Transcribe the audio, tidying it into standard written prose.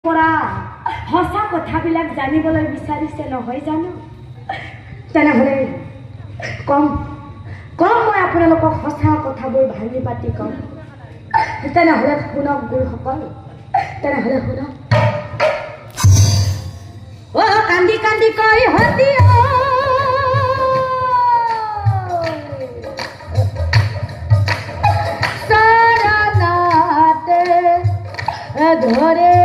পৰা সঁচা কথাবিলাক জানিবলৈ বিচাৰিছে নহয় জানো তেনেহ'লে কম মই আপোনালোকক সঁচা কথাবোৰ ভাঙি পাতি কম তেনেহ'লে শুনক গুৰুসকল তেনেহ'লে শুনক কান্দি কান্দি কয় হতি ধৰে